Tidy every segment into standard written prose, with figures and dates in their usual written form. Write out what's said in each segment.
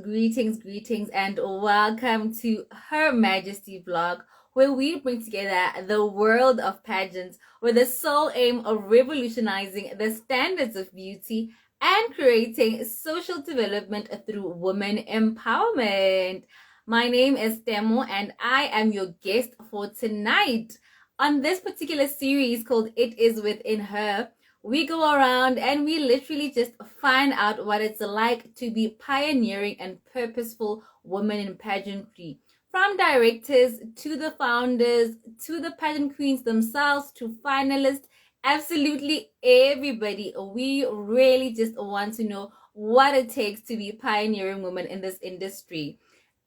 greetings, and welcome to Her Majesty vlog, where we bring together the world of pageants with the sole aim of revolutionizing the standards of beauty and creating social development through women empowerment. My name is Temo, and I am your guest for tonight. On this particular series called It Is Within Her, we go around and we literally just find out what it's like to be pioneering and purposeful women in pageantry. From directors to the founders to the pageant queens themselves to finalists, absolutely everybody. We really just want to know what it takes to be pioneering women in this industry.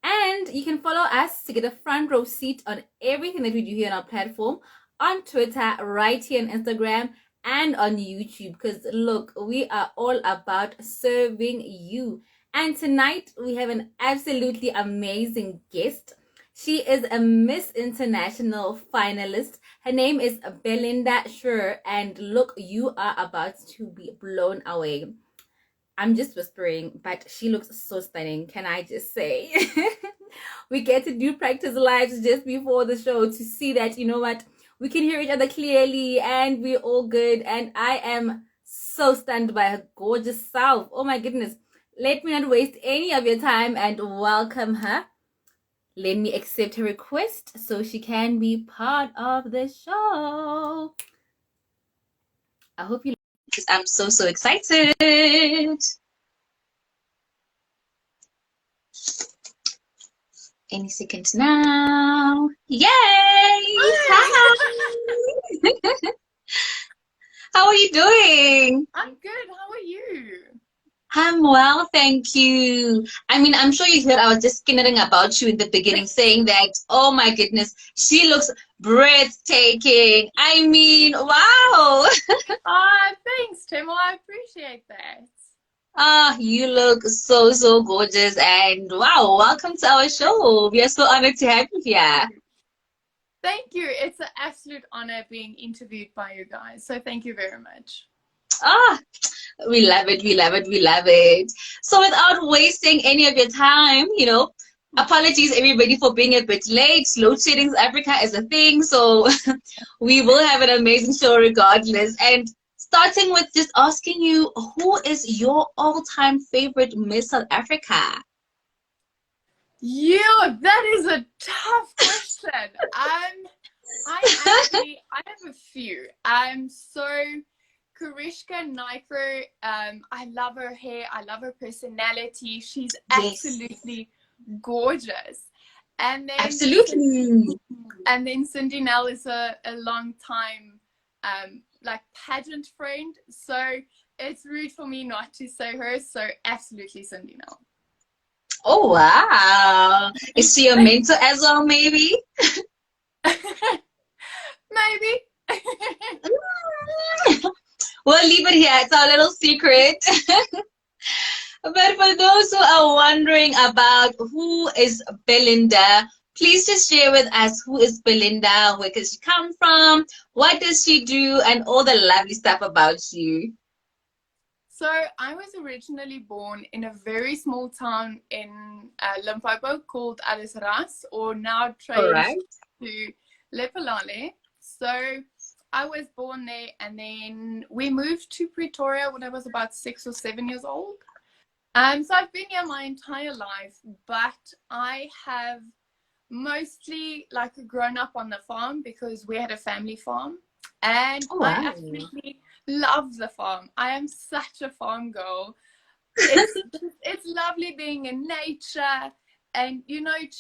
And you can follow us to get a front row seat on everything that we do here on our platform, on Twitter, right here on Instagram, and on YouTube, because look, we are all about serving you. And tonight we have an absolutely amazing guest. She is a Miss International finalist. Her name is Belinda Schur, and look, you are about to be blown away. I'm just whispering, but she looks so stunning, can I just say? We get to do practice lives just before the show to see that, you know what, we can hear each other clearly and we're all good. And I am so stunned by her gorgeous self. Oh my goodness. Let me not waste any of your time and welcome her. Let me accept her request so she can be part of the show. I hope you like this. I'm so excited. Any second now. Yay! Hi! How are you doing? I'm good. How are you? I'm well, thank you. I mean, I'm sure you heard I was just kidding about you in the beginning, saying that, oh my goodness, she looks breathtaking. I mean, wow. Thanks, Tim. Well, I appreciate that. You look so gorgeous, and wow, welcome to our show. We are so honored to have you here. Thank you. It's an absolute honor being interviewed by you guys. So thank you very much. We love it. So without wasting any of your time, apologies everybody for being a bit late. Load shedding in Africa is a thing, so we will have an amazing show regardless. And starting with just asking you, who is your all-time favorite Miss South Africa? That is a tough question. I have a few. Karishka Naiko, I love her hair. I love her personality. She's absolutely gorgeous. And then Absolutely. Cindy Nell is a long time like pageant friend. So it's rude for me not to say her. So absolutely Cindy Nell. Oh wow. Is she a mentor as well, maybe? Maybe. We'll leave it here. It's our little secret. But for those who are wondering about who is Belinda, please just share with us who is Belinda, where does she come from, what does she do, and all the lovely stuff about you. So I was originally born in a very small town in Limpopo called Alisras, or now changed to Lephalale. So I was born there, and then we moved to Pretoria when I was about 6 or 7 years old. So I've been here my entire life, but I have mostly grown up on the farm because we had a family farm, and I absolutely love the farm. I am such a farm girl. It's lovely being in nature, and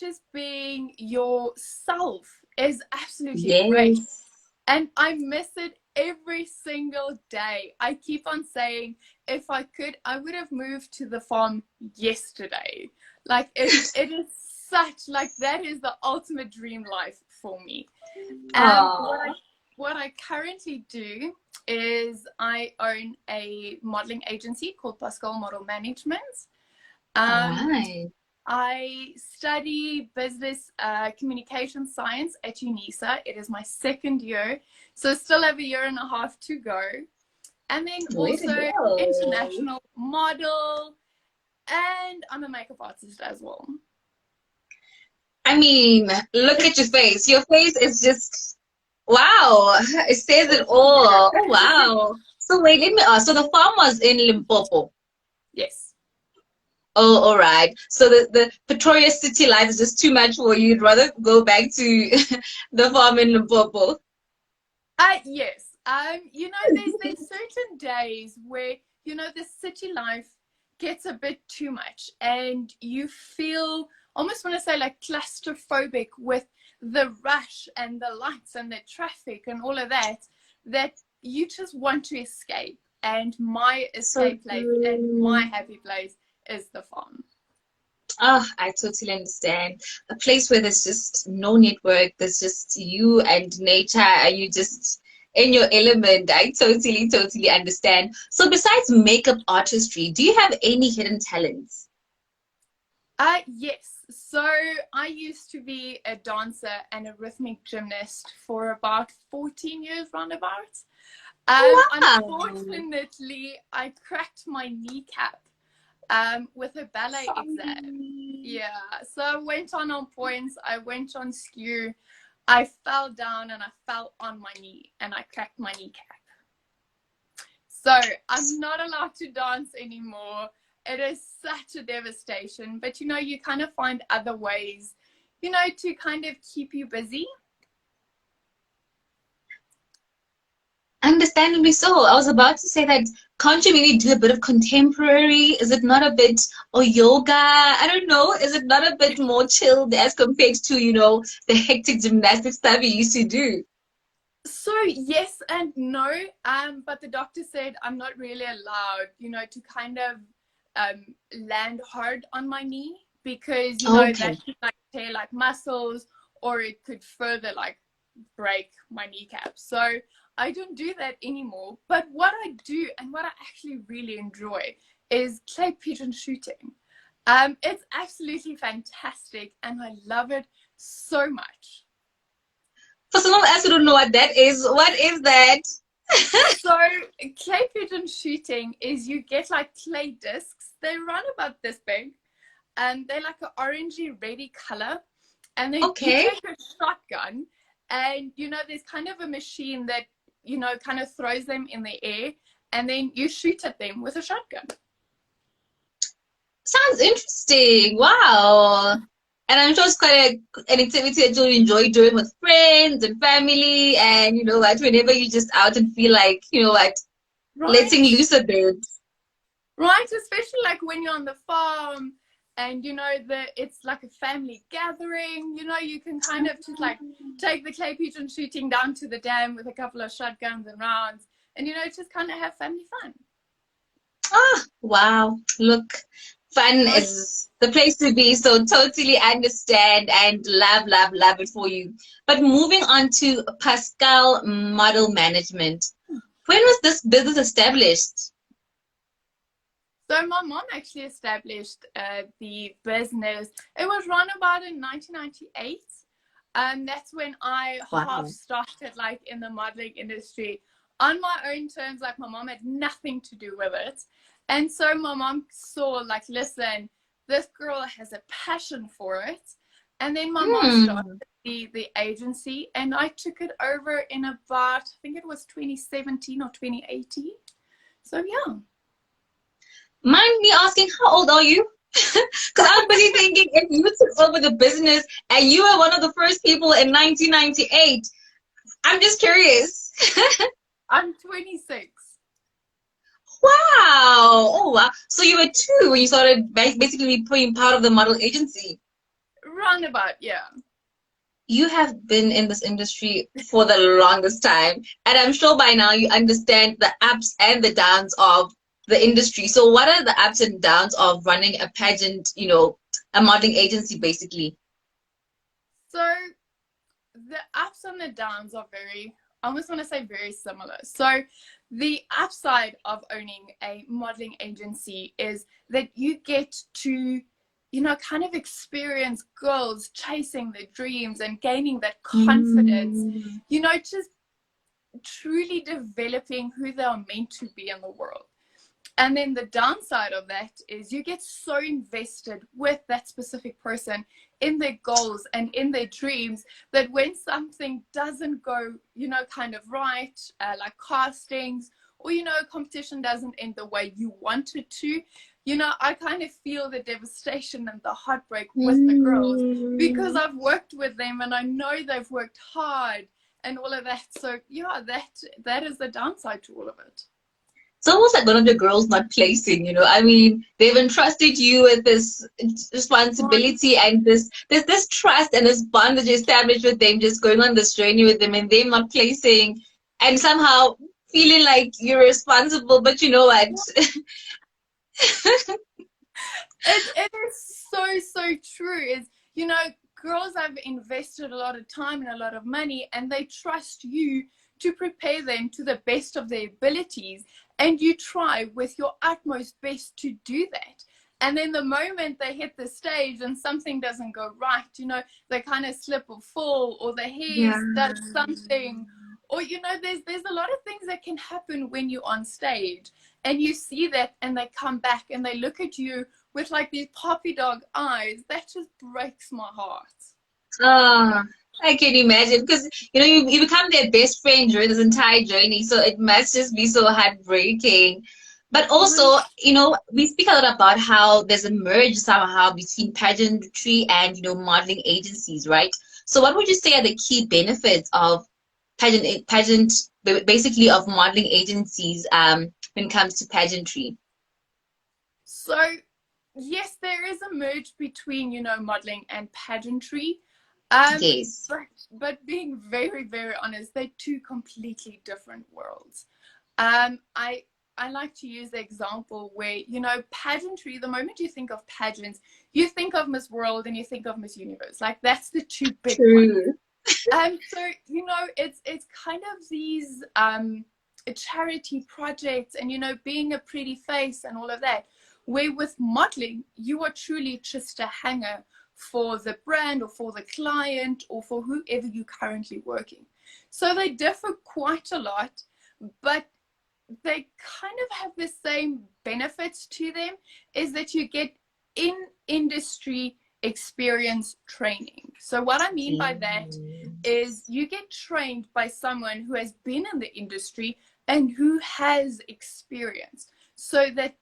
just being yourself is absolutely great. And I miss it every single day. I keep on saying, if I could, I would have moved to the farm yesterday. It is such, that is the ultimate dream life for me. What I currently do is I own a modeling agency called Pascal Model Management. I study business communication science at UNISA. It is my second year, so still have a year and a half to go. And then also international model, And I'm a makeup artist as well. I mean, look at your face. Your face is just, wow. It says it all. Oh, wow. So wait, let me ask. So the farm was in Limpopo. Yes. Oh, all right. So the Pretoria city life is just too much for you. You'd rather go back to the farm in Limpopo. Yes. There's certain days where, the city life gets a bit too much and you feel almost want to say like claustrophobic with the rush and the lights and the traffic and all of that you just want to escape. And my So escape place and my true. happy place is the farm. Oh, I totally understand. A place where there's just no network, there's just you and nature, and you just in your element. I totally, totally understand. So, besides makeup artistry, do you have any hidden talents? Yes. So I used to be a dancer and a rhythmic gymnast for about 14 years roundabout. Wow. Unfortunately, I cracked my kneecap with a ballet exam. Sorry. Yeah, so I went on points, I went on skew, I fell down and I fell on my knee and I cracked my kneecap. So I'm not allowed to dance anymore. It is such a devastation, but you kind of find other ways, to kind of keep you busy. Understandably so. I was about to say that can't you maybe do a bit of contemporary? Is it not a bit or yoga? I don't know. Is it not a bit more chilled as compared to, the hectic gymnastics stuff you used to do? So yes and no, but the doctor said I'm not really allowed, to kind of land hard on my knee because that Okay. could like tear like muscles or it could further like break my kneecap. So I don't do that anymore. But what I do and what I actually really enjoy is clay pigeon shooting. It's absolutely fantastic and I love it so much. For someone else who don't know what that is, what is that? So clay pigeon shooting is you get like clay discs. They run about this big and they're like an orangey reddy color. And then you Okay. take a shotgun and there's kind of a machine that kind of throws them in the air and then you shoot at them with a shotgun. Sounds interesting. Wow. And I'm sure it's quite an activity that you'll enjoy doing with friends and family. And you know what, whenever you're just out and feel like, letting Right. loose a bit. Right, especially like when you're on the farm and that it's like a family gathering, you can kind of just like take the clay pigeon shooting down to the dam with a couple of shotguns and rounds and just kind of have family fun. Ah, wow. Look, fun Right. is the place to be. So totally understand and love, love, love it for you. But moving on to Pascal Model Management. When was this business established? So my mom actually established the business. It was run about in 1998. That's when I half Wow. started like in the modeling industry on my own terms. Like my mom had nothing to do with it. And so my mom saw like, listen, this girl has a passion for it. And then my mom started Hmm. the agency and I took it over in about, I think it was 2017 or 2018. So yeah. Mind me asking, how old are you? Because I'm busy thinking if you took over the business and you were one of the first people in 1998, I'm just curious. I'm 26. Wow. Oh, wow. So you were two when you started basically being part of the model agency. Roundabout, yeah. You have been in this industry for the longest time, and I'm sure by now you understand the ups and the downs of the industry. So, what are the ups and downs of running a pageant, a modeling agency, basically? So the ups and the downs are I almost want to say very similar. So the upside of owning a modeling agency is that you get to, kind of experience girls chasing their dreams and gaining that confidence, Mm. just truly developing who they are meant to be in the world. And then the downside of that is you get so invested with that specific person in their goals and in their dreams that when something doesn't go, kind of right, like castings, or, a competition doesn't end the way you want it to, I kind of feel the devastation and the heartbreak with the girls because I've worked with them and I know they've worked hard and all of that. So, yeah, that is the downside to all of it. It's almost like one of the girls not placing. I mean, they've entrusted you with this responsibility and this trust and this bond that you established with them, just going on this journey with them, and them not placing and somehow feeling like you're responsible. But you know what? It is so true. Is girls have invested a lot of time and a lot of money, and they trust you to prepare them to the best of their abilities, and you try with your utmost best to do that. And then the moment they hit the stage and something doesn't go right, they kind of slip or fall, or the hair does something, or there's a lot of things that can happen when you're on stage, and you see that, and they come back and they look at you with like these puppy dog eyes. That just breaks my heart. I can imagine, because you become their best friend during this entire journey, so it must just be so heartbreaking. But also, we speak a lot about how there's a merge somehow between pageantry and modeling agencies, right? So what would you say are the key benefits of pageant basically of modeling agencies when it comes to pageantry? So yes, there is a merge between modeling and pageantry. Yes. But being very, very honest, they're two completely different worlds. I like to use the example where, pageantry, the moment you think of pageants, you think of Miss World and you think of Miss Universe. Like, that's the two big ones. So, it's kind of these charity projects and, being a pretty face and all of that, where with modeling, you are truly just a hanger for the brand or for the client or for whoever you're currently working. So they differ quite a lot, but they kind of have the same benefits to them, is that you get in-industry experience training. So what I mean by that is you get trained by someone who has been in the industry and who has experience, so that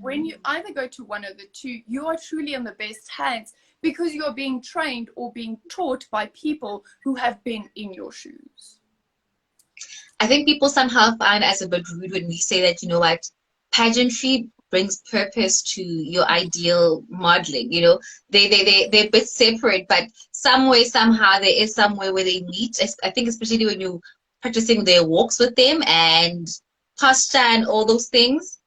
when you either go to one of the two, you are truly in the best hands because you're being trained or being taught by people who have been in your shoes. I think people somehow find us a bit rude when we say that, pageantry brings purpose to your ideal modeling. They're a bit separate, but somehow there is somewhere where they meet. I think especially when you're practicing their walks with them and posture and all those things.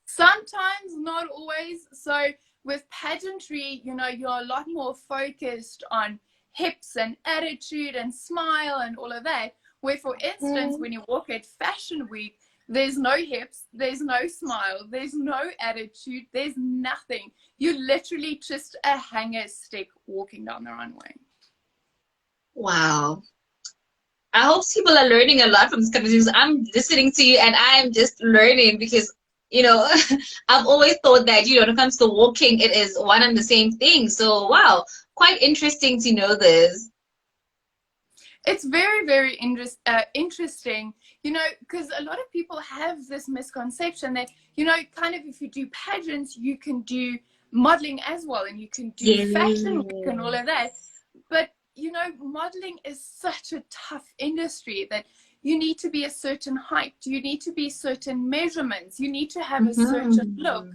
Sometimes, not always. So with pageantry, you're a lot more focused on hips and attitude and smile and all of that. Where, for instance, when you walk at Fashion Week, there's no hips, there's no smile, there's no attitude, there's nothing. You're literally just a hanger stick walking down the runway. Wow. I hope people are learning a lot from this conversation. I'm listening to you and I'm just learning because, I've always thought that, when it comes to walking, it is one and the same thing. So, wow, quite interesting to know this. It's very, very interesting, because a lot of people have this misconception that, kind of if you do pageants, you can do modeling as well, and you can do fashion week and all of that. But, modeling is such a tough industry that you need to be a certain height, you need to be certain measurements, you need to have a certain look.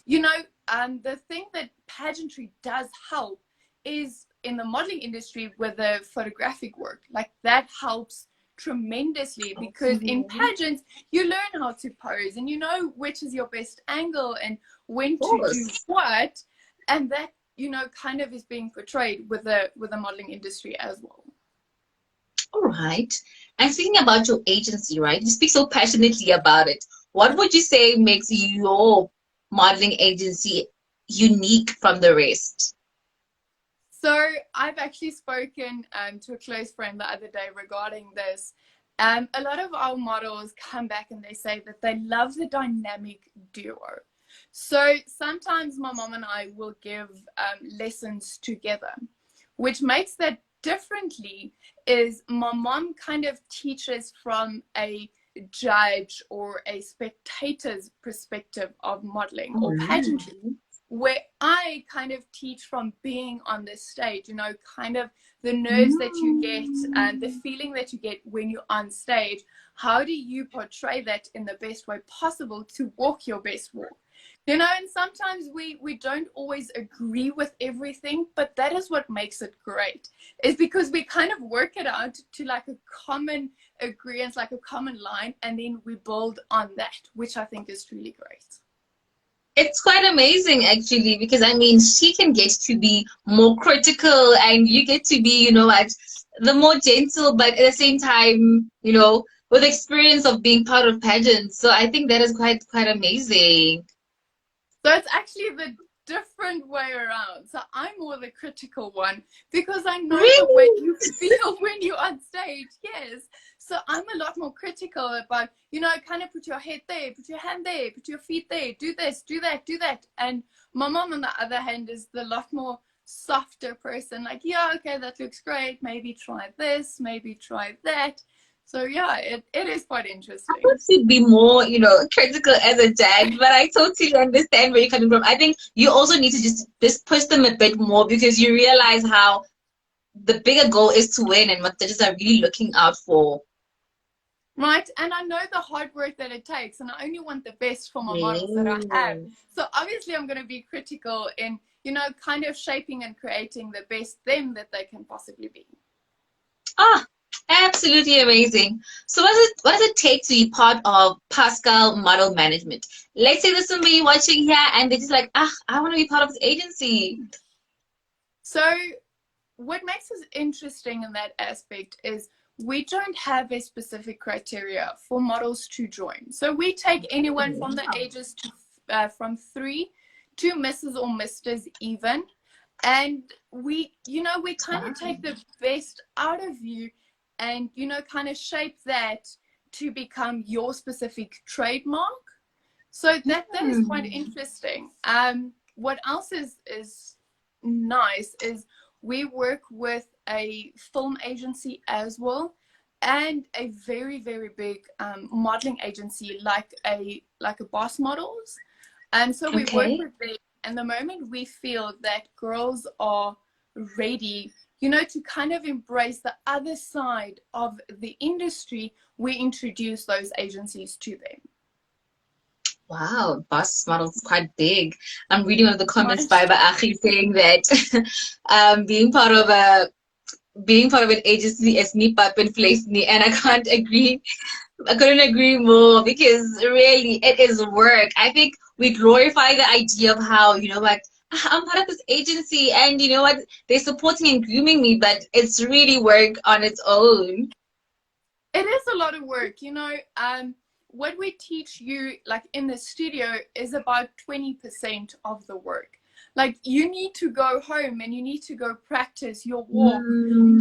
The thing that pageantry does help is in the modeling industry with the photographic work. Like, that helps tremendously because in pageants you learn how to pose and which is your best angle and when to do what, and that kind of is being portrayed with the modeling industry as well. All right. And speaking about your agency, right? You speak so passionately about it. What would you say makes your modeling agency unique from the rest? So I've actually spoken to a close friend the other day regarding this, A lot of our models come back and they say that they love the dynamic duo. So sometimes my mom and I will give lessons together. Which makes that differently is my mom kind of teaches from a judge or a spectator's perspective of modeling or pageantry, where I kind of teach from being on the stage, you know, kind of the nerves that you get and the feeling that you get when you're on stage. How do you portray that in the best way possible to walk your best walk? You know, and sometimes we don't always agree with everything, but that is what makes it great, is because we kind of work it out to like a common agreement, like a common line, and then we build on that, which I think is truly great. It's quite amazing, actually, because I mean, she can get to be more critical and you get to be, you know what, the more gentle, but at the same time, you know, with experience of being part of pageants. So I think that is quite amazing. So it's actually the different way around. So I'm more the critical one because I know the way you feel when you're on stage. Yes. So I'm a lot more critical about, you know, kind of put your head there, put your hand there, put your feet there, do this, do that, do that. And my mom, on the other hand, is the lot more softer person. Like, yeah, okay, that looks great. Maybe try this, maybe try that. So yeah, it is quite interesting. I should be more, you know, critical as a dad, but I totally understand where you're coming from. I think you also need to just push them a bit more because you realize how the bigger goal is to win and what judges are really looking out for. Right, and I know the hard work that it takes, and I only want the best for my models that I have. So obviously I'm going to be critical in, you know, kind of shaping and creating the best them that they can possibly be. Ah, absolutely amazing. So what does it take to be part of Pascal Model Management? Let's say there's somebody watching here and they're just like, I want to be part of this agency. So what makes us interesting in that aspect is we don't have a specific criteria for models to join. So we take anyone from the ages to, from 3 to Mrs. or Misters even. And we, you know, we kind of take the best out of you and, you know, kind of shape that to become your specific trademark. So that is quite interesting. What else is nice is we work with a film agency as well, and a very, very big modeling agency like a Boss Models. And so we work with them, and the moment we feel that girls are ready, you know, to kind of embrace the other side of the industry, we introduce those agencies to them. Wow, Boss Models is quite big. I'm reading one of the comments by Baachi saying that being part of an agency is me pap and place me, and I couldn't agree more because really it is work. I think we glorify the idea of how, you know what, I'm part of this agency and you know what, they're supporting and grooming me, but it's really work on its own. It is a lot of work, you know. What we teach you, like in the studio, is about 20% of the work. Like you need to go home and you need to go practice your walk.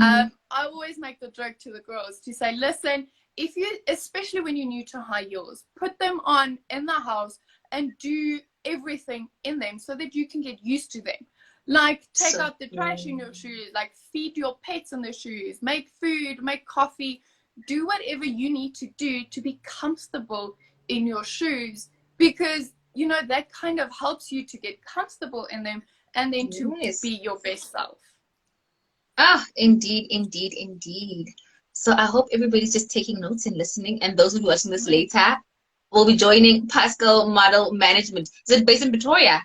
I always make the joke to the girls to say, listen, if you, especially when you're new to high heels, put them on in the house and do everything in them so that you can get used to them. Like take out the trash in your shoes, like feed your pets in the shoes, make food, make coffee, do whatever you need to do to be comfortable in your shoes, because you know that kind of helps you to get comfortable in them and then to be your best self. Indeed. So I hope everybody's just taking notes and listening, and those who are watching this later will be joining Pascal Model Management. Is it based in Pretoria?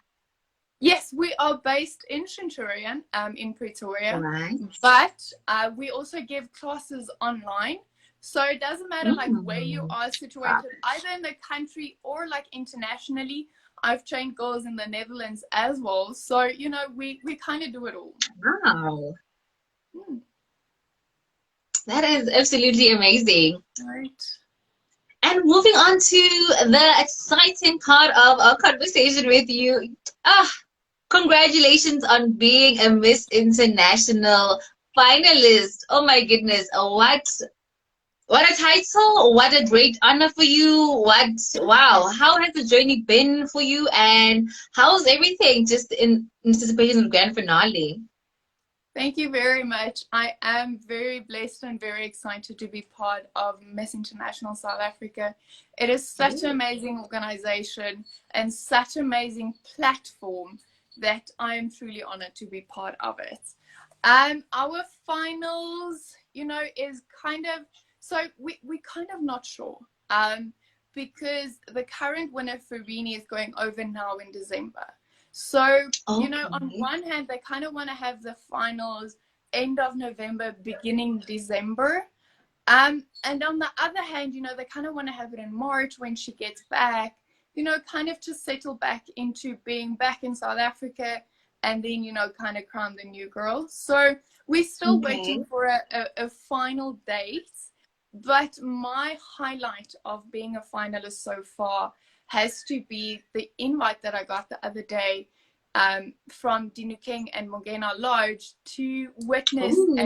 Yes, we are based in Centurion, in Pretoria, but we also give classes online. So it doesn't matter like where you are situated, either in the country or like internationally. I've trained girls in the Netherlands as well. So, you know, we kind of do it all. Wow. That is absolutely amazing. Right. And moving on to the exciting part of our conversation with you. Congratulations on being a Miss International finalist. Oh my goodness. What What a title! What a great honor for you! Wow! How has the journey been for you, and how's everything just in anticipation of the grand finale? Thank you very much. I am very blessed and very excited to be part of Miss International South Africa. It is such an Ooh. amazing organization and such an amazing platform that I am truly honored to be part of it. Our finals, is kind of so we kind of not sure. Because the current winner for Rini is going over now in December. So, on Okay. one hand, they kind of want to have the finals end of November, beginning December. And on the other hand, they kind of want to have it in March when she gets back, kind of to settle back into being back in South Africa and then, kind of crown the new girl. So we're still waiting Okay. for a final date. But my highlight of being a finalist so far has to be the invite that I got the other day from Dinukeng and Mogena Lodge to witness Ooh.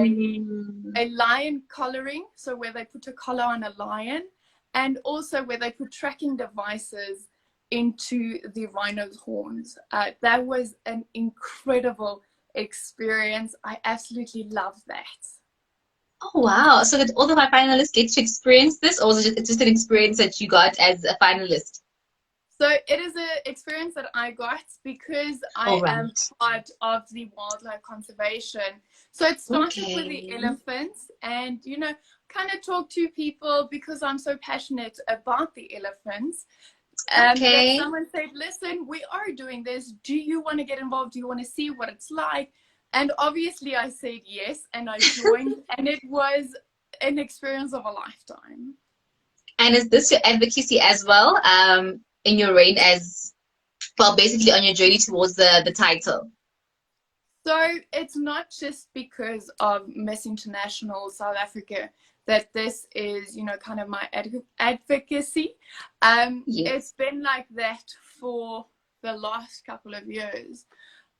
a lion collaring, so where they put a collar on a lion, and also where they put tracking devices into the rhino's horns. That was an incredible experience. I absolutely love that. Oh wow! So did all of my finalists get to experience this, or was it just an experience that you got as a finalist? So it is an experience that I got because All I am right. part of the wildlife conservation. So it started with the Okay. elephants and, kind of talk to people because I'm so passionate about the elephants. That Okay. someone said, listen, we are doing this. Do you want to get involved? Do you want to see what it's like? And obviously I said yes and I joined and it was an experience of a lifetime. And is this your advocacy as well? In your reign as well, basically on your journey towards the title. So it's not just because of Miss International South Africa that this is, kind of my advocacy. It's Yes. been like that for the last couple of years.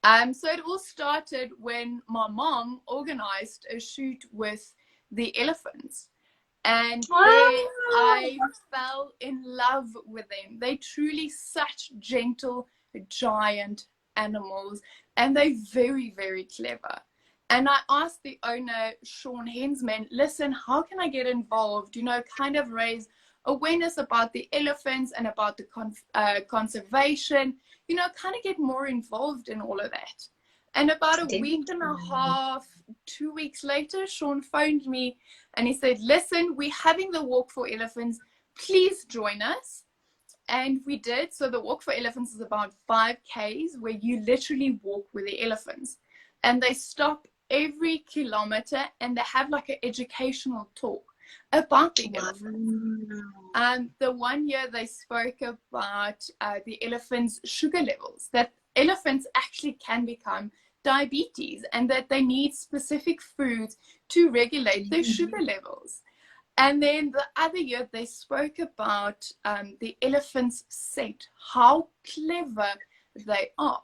So it all started when my mom organized a shoot with the elephants. And there Wow. I fell in love with them. They truly such gentle, giant animals, and they're very, very clever. And I asked the owner, Sean Hensman, listen, how can I get involved? Kind of raise awareness about the elephants and about the conservation, kind of get more involved in all of that. And about a week and a Definitely. half, 2 weeks later, Sean phoned me and he said, listen, we're having the Walk for Elephants. Please join us. And we did. So the Walk for Elephants is about 5Ks where you literally walk with the elephants. And they stop every kilometer and they have like an educational talk about the Wow. elephants. The one year they spoke about the elephants' sugar levels, that elephants actually can become diabetes and that they need specific foods to regulate their sugar levels. And then the other year they spoke about the elephant's scent, how clever they are.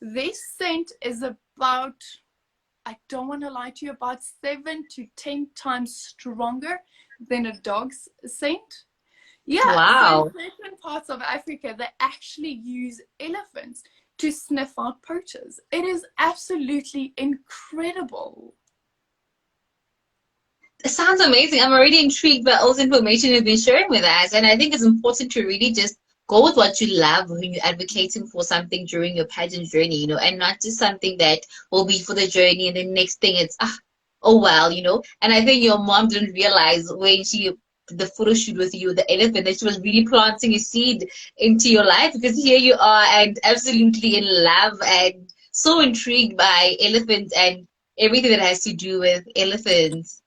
Their scent is about, I don't want to lie to you, about 7 to 10 times stronger than a dog's scent. Yeah, so in Wow. certain parts of Africa, they actually use elephants to sniff out poachers. It is absolutely incredible. It sounds amazing. I'm already intrigued by all the information you've been sharing with us. And I think it's important to really just go with what you love when you're advocating for something during your pageant journey, and not just something that will be for the journey and the next thing it's, oh well. And I think your mom didn't realize when she did the photo shoot with you, the elephant, that she was really planting a seed into your life because here you are and absolutely in love and so intrigued by elephants and everything that has to do with elephants.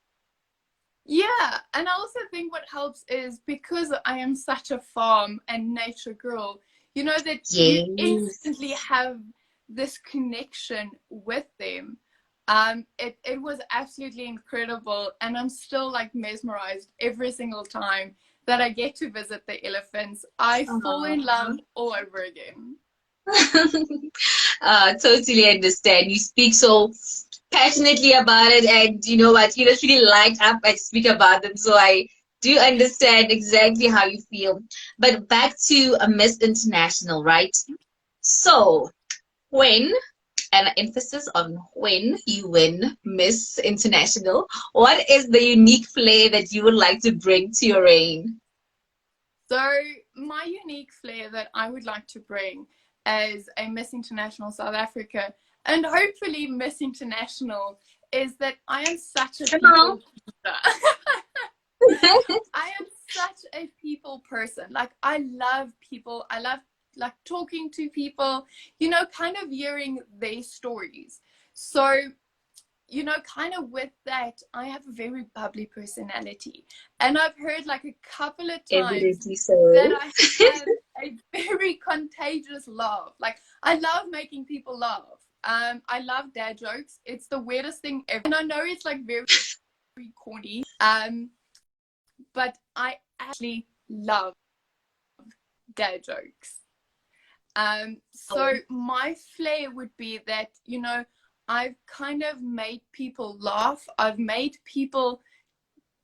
Yeah, and I also think what helps is because I am such a farm and nature girl, that you Yes. instantly have this connection with them. It was absolutely incredible, and I'm still like mesmerized every single time that I get to visit the elephants. I fall in love Aw. all over again. Totally understand. You speak so passionately about it, and you know what? You just really light up and speak about them. So I do understand exactly how you feel. But back to a Miss International, right? So when, and emphasis on when you win Miss International, what is the unique flair that you would like to bring to your reign? So my unique flair that I would like to bring as a Miss International South Africa, and hopefully Miss International, is that I am such a people pleaser. I am such a people person. Like, I love people. I love like talking to people, you know, kind of hearing their stories. So, you know, kind of with that, I have a very bubbly personality. And I've heard like a couple of times Evidently so. that I have a very contagious laugh. Like, I love making people laugh. I love dad jokes. It's the weirdest thing ever. And I know it's like very, very corny. But I actually love dad jokes. So my flair would be that, you know, I've kind of made people laugh. I've made people,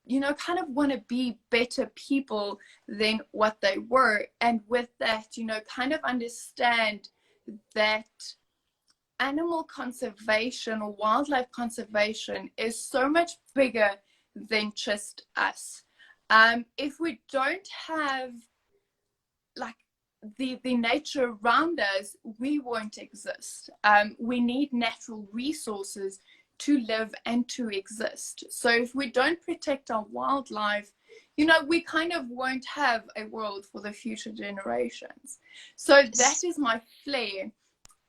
you know, kind of want to be better people than what they were. And with that, you know, kind of understand that animal conservation or wildlife conservation is so much bigger than just us. If we don't have like the nature around us, we won't exist. We need natural resources to live and to exist. So if we don't protect our wildlife, you know, we kind of won't have a world for the future generations. So that is my flair.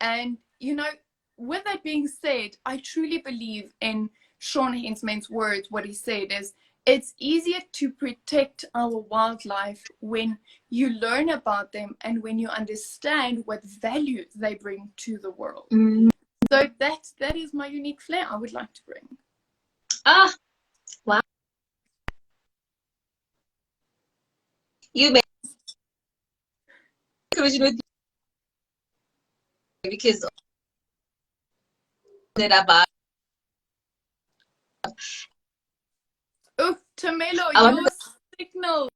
And, you know, with that being said, I truly believe in Sean Hensman's words. What he said is, it's easier to protect our wildlife when you learn about them and when you understand what value they bring to the world. So that is my unique flair I would like to bring. Ah, wow. You made original because that about Oh, Tamelo, I your signal.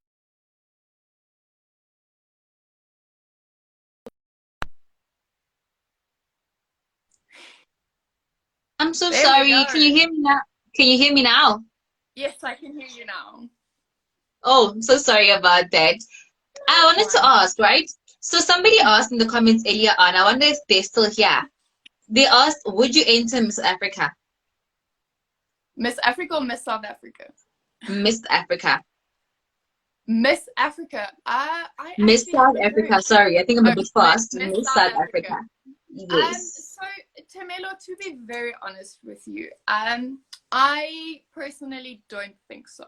I'm so There we sorry. go. Can you hear me now? Can you hear me now? Yes, I can hear you now. Oh, I'm so sorry about that. I wanted to ask, right? So somebody asked in the comments earlier on, I wonder if they're still here. They asked, would you enter Miss Africa? Miss Africa or Miss South Africa? Miss Africa. Miss Africa. I Miss actually South haven't heard. Africa. Sorry, I think I'm a bit fast. Miss Miss South South Africa. Africa. Yes. So Tamelo, to be very honest with you, I personally don't think so.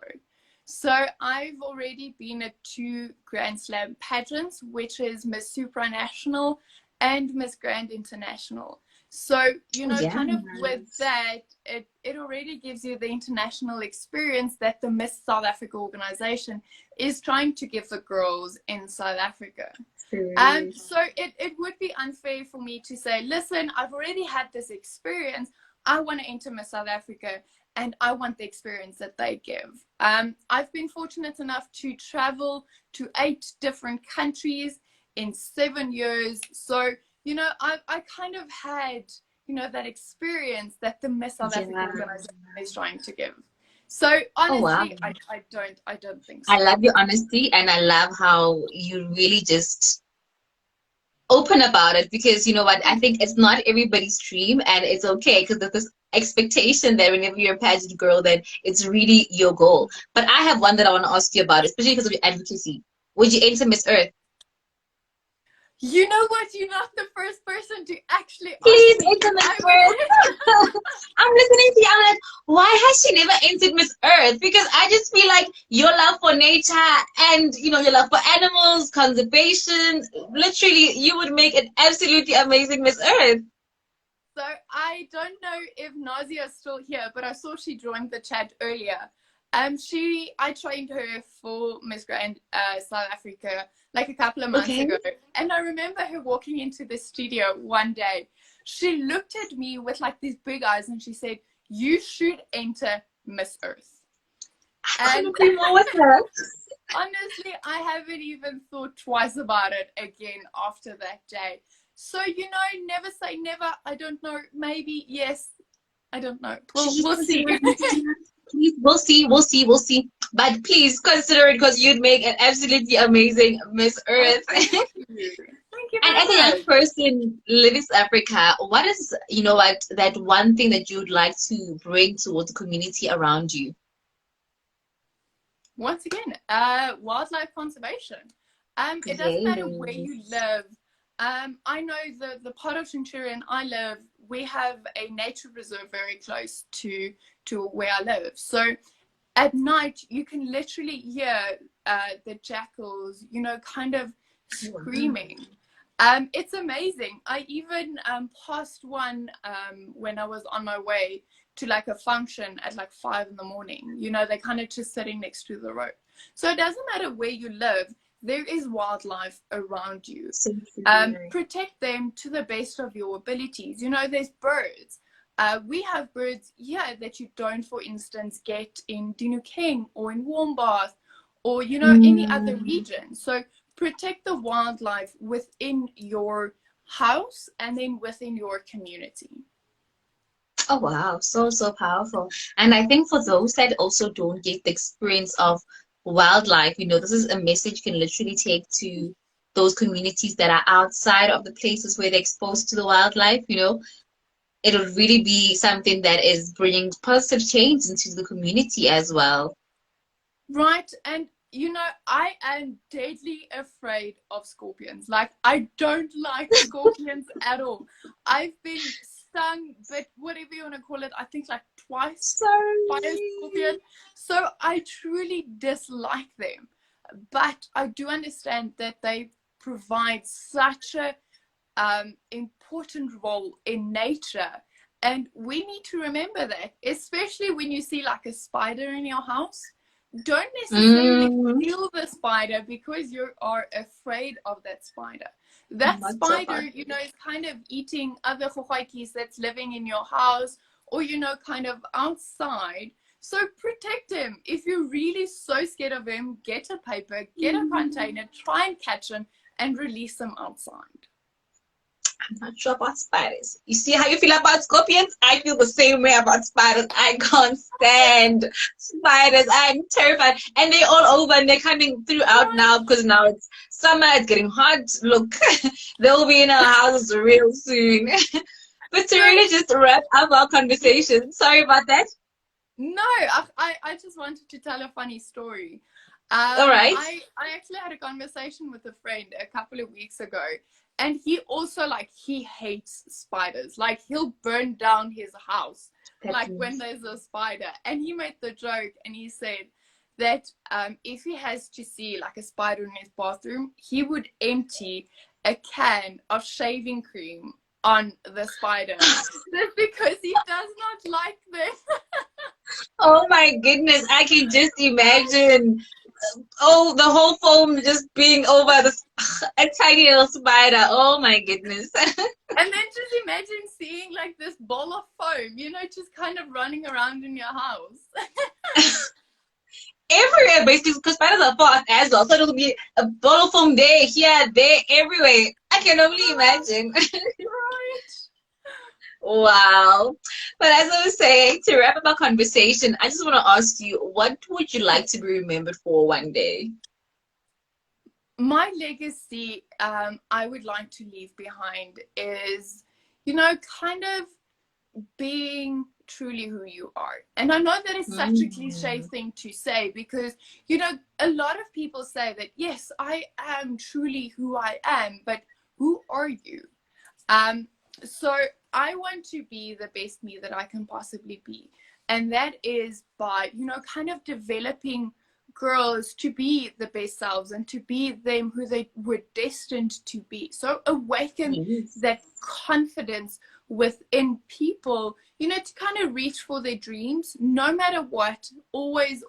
So I've already been at 2 Grand Slam pageants, which is Miss Supranational and Miss Grand International. So, you know, kind of with that, it already gives you the international experience that the Miss South Africa organization is trying to give the girls in South Africa. So it would be unfair for me to say, listen, I've already had this experience. I want to enter Miss South Africa and I want the experience that they give. I've been fortunate enough to travel to 8 different countries in 7 years. So, you know, I kind of had, you know, that experience that the Miss South Africa organization is trying to give. So honestly, I don't think so. I love your honesty and I love how you really just open about it, because you know what, I think it's not everybody's dream, and it's okay, because there's this expectation that whenever you're a pageant girl that it's really your goal. But I have one that I want to ask you about, especially because of your advocacy. Would you enter Miss Earth? You know what? You're not the first person to actually Please ask me. enter Miss Earth. I'm listening to you. I'm like, why has she never entered Miss Earth? Because I just feel like your love for nature and, you know, your love for animals, conservation, literally, you would make an absolutely amazing Miss Earth. So I don't know if Nazia is still here, but I saw she joined the chat earlier. I trained her for Miss Grand South Africa like a couple of months ago. And I remember her walking into the studio one day. She looked at me with like these big eyes and she said, you should enter Miss Earth. And couldn't agree more with her. honestly, I haven't even thought twice about it again after that day. So, never say never. I don't know. Maybe yes. I don't know. We'll see. Please, we'll see. But please consider it, because you'd make an absolutely amazing Miss Oh, Earth. thank you. Thank you And as a very young much. person living in South Africa, what is, that one thing that you'd like to bring towards the community around you? Once again, wildlife conservation. It doesn't matter where you Yes. live. I know the part of Centurion I live, we have a nature reserve very close to where I live. So at night you can literally hear the jackals, kind of Wow. screaming. It's amazing. I even passed one when I was on my way to like a function at like 5 in the morning. They're kind of just sitting next to the road. So it doesn't matter where you live, there is wildlife around you. So true. Protect them to the best of your abilities. There's birds. We have birds here that you don't, for instance, get in Dinukeng or in Warmbath or, any other Mm. region. So protect the wildlife within your house and then within your community. Oh wow, so powerful. And I think for those that also don't get the experience of wildlife, this is a message you can literally take to those communities that are outside of the places where they're exposed to the wildlife. It'll really be something that is bringing positive change into the community as well. Right. And I am deadly afraid of scorpions. Like, I don't like scorpions at all. I've been stung, but whatever you want to call it, I think like twice by a Sorry. scorpion. So I truly dislike them. But I do understand that they provide such a important role in nature. And we need to remember that, especially when you see like a spider in your house. Don't necessarily Mm, kill the spider because you are afraid of that spider. That not so spider, far. is kind of eating other chochoikis that's living in your house or, kind of outside. So protect him. If you're really so scared of him, get a paper, get a container, try and catch him and release him outside. I'm not sure about spiders. You see how you feel about scorpions? I feel the same way about spiders. I can't stand spiders. I'm terrified. And they're all over and they're coming throughout Right. now, because now it's summer, it's getting hot. Look, they'll be in our houses real soon. But to So really just wrap up our conversation, sorry about that. no, I just wanted to tell a funny story. All right. I actually had a conversation with a friend a couple of weeks ago, and he also he hates spiders. Like, he'll burn down his house That's like when nice. there's a spider. And he made the joke, and he said that if he has to see like a spider in his bathroom, he would empty a can of shaving cream on the spider just because he does not like them. Oh my goodness, I can just imagine. Oh, the whole foam just being over a tiny little spider. Oh my goodness. And then just imagine seeing like this ball of foam, just kind of running around in your house. Everywhere, basically, because spiders are fast as well. So it'll be a bottle from there, here, there, everywhere. I can only imagine. Right. Wow. But as I was saying, to wrap up our conversation, I just want to ask you, what would you like to be remembered for one day? My legacy, I would like to leave behind is, kind of being truly who you are. And I know that is such a cliche Mm. thing to say because, a lot of people say that, yes, I am truly who I am, but who are you? So I want to be the best me that I can possibly be. And that is by, kind of developing girls to be the best selves and to be them who they were destined to be. So awaken Yes. that confidence within people, to kind of reach for their dreams, no matter what. Always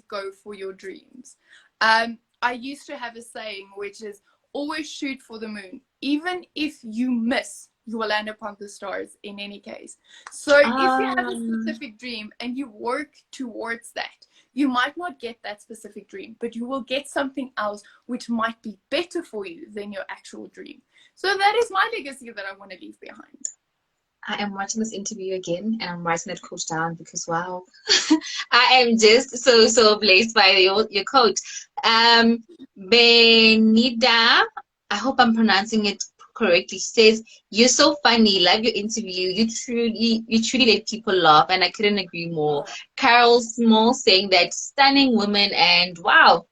go for your dreams. I used to have a saying, which is always shoot for the moon. Even if you miss, you will land upon the stars in any case. So if you have a Um, specific dream and you work towards that, you might not get that specific dream, but you will get something else which might be better for you than your actual dream. So that is my legacy that I want to leave behind. I am watching this interview again and I'm writing that quote down because wow, I am just so blessed by your quote. Benida, I hope I'm pronouncing it correctly, says, "You're so funny, love your interview. You truly let people laugh," and I couldn't agree more. Carol Small saying that stunning woman, and wow,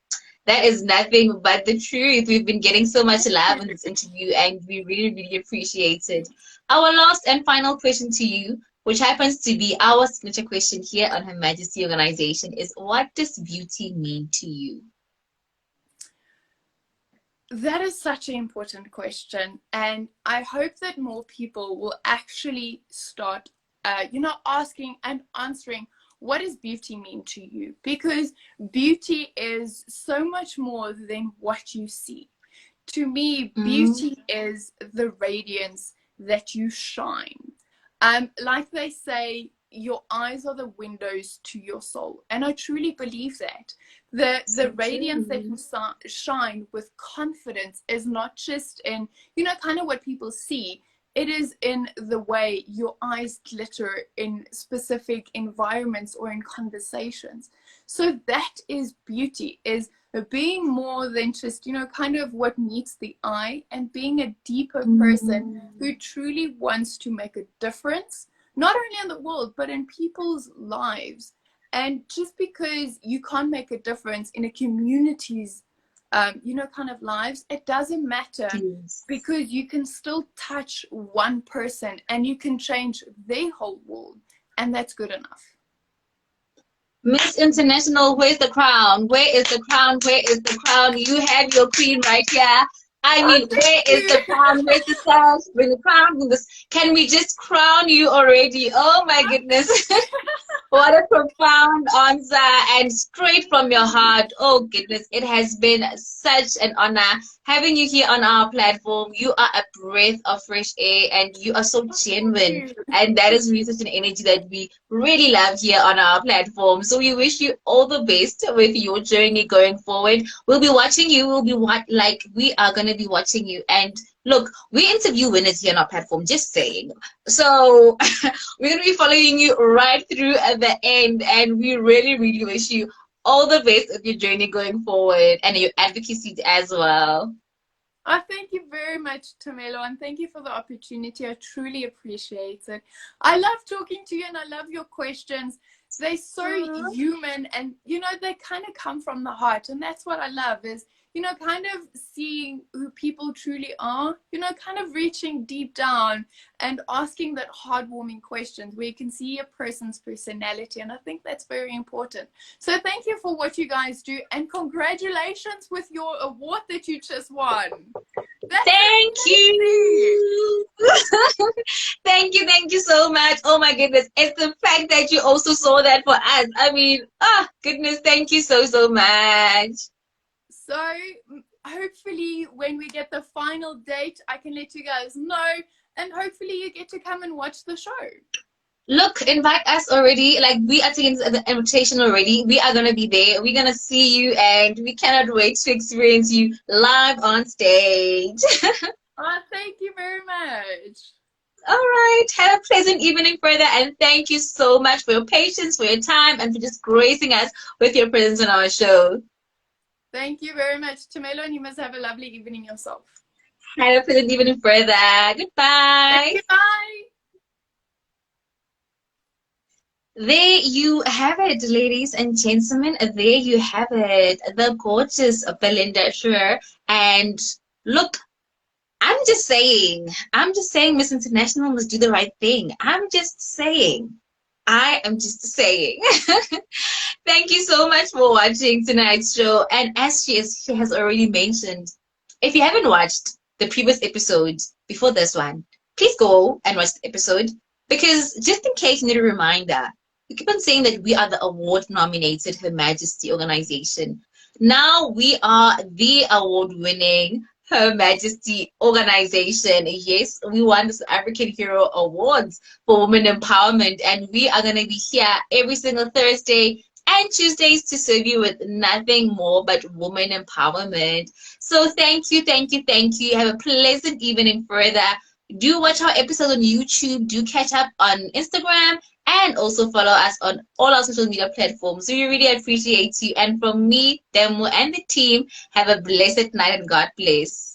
that is nothing but the truth. We've been getting so much love in this interview, and we really appreciate it. Our last and final question to you, which happens to be our signature question here on Her Majesty Organization, is what does beauty mean to you? That is such an important question, and I hope that more people will actually start, asking and answering, what does beauty mean to you? Because beauty is so much more than what you see. To me, beauty is the radiance that you shine. Like they say, your eyes are the windows to your soul, and I truly believe that the radiance that you shine with confidence is not just in kind of what people see. It is in the way your eyes glitter in specific environments or in conversations. So that is beauty, is being more than just kind of what meets the eye, and being a deeper person who truly wants to make a difference, not only in the world but in people's lives. And just because you can't make a difference in a community's kind of lives, it doesn't matter, because you can still touch one person and you can change their whole world, and that's good enough. Miss International, where's the crown? Where is the crown? Where is the crown? You have your queen right here. I mean, where is the crown? Where's the sash? Bring the crown. Can we just crown you already? Oh my goodness. What a profound answer, and straight from your heart. Oh goodness, it has been such an honor having you here on our platform. You are a breath of fresh air, and you are so genuine, and that is really such an energy that we really love here on our platform. So we wish you all the best with your journey going forward. We'll be watching you. We are going to be watching you. And look, we interview winners here on our platform, just saying. So we're going to be following you right through at the end, and we really wish you all the best of your journey going forward and your advocacy as well. Oh, thank you very much, Tamelo, and thank you for the opportunity. I truly appreciate it. I love talking to you, and I love your questions. They're so human, and they kind of come from the heart, and that's what I love, is kind of seeing who people truly are, kind of reaching deep down and asking that heartwarming questions where you can see a person's personality. And I think that's very important. So thank you for what you guys do, and congratulations with your award that you just won. Thank you. Thank you so much. Oh my goodness. It's the fact that you also saw that for us. I mean, goodness, thank you so much. So hopefully when we get the final date, I can let you guys know, and hopefully you get to come and watch the show. Look, invite us already. Like, we are taking the invitation already. We are going to be there. We're going to see you, and we cannot wait to experience you live on stage. Thank you very much. All right. Have a pleasant evening further, and thank you so much for your patience, for your time, and for just gracing us with your presence on our show. Thank you very much, Tamelo, and you must have a lovely evening yourself. Have a pleasant evening further. Goodbye. Thank you, bye. There you have it, ladies and gentlemen. There you have it. The gorgeous Belinda Schur. And look, I'm just saying, Miss International must do the right thing. I'm just saying. I am just saying. Thank you so much for watching tonight's show. And as she has already mentioned, if you haven't watched the previous episode before this one, please go and watch the episode. Because just in case you need a reminder, we keep on saying that we are the award-nominated Her Majesty organization. Now we are the award-winning Her Majesty organization. Yes, we won the African Hero Awards for Women Empowerment, and we are going to be here every single Thursday and Tuesdays to serve you with nothing more but woman empowerment. So thank you, thank you, thank you. Have a pleasant evening further. Do watch our episode on YouTube. Do catch up on Instagram and also follow us on all our social media platforms. We really appreciate you. And from me, Demo, and the team, have a blessed night and God bless.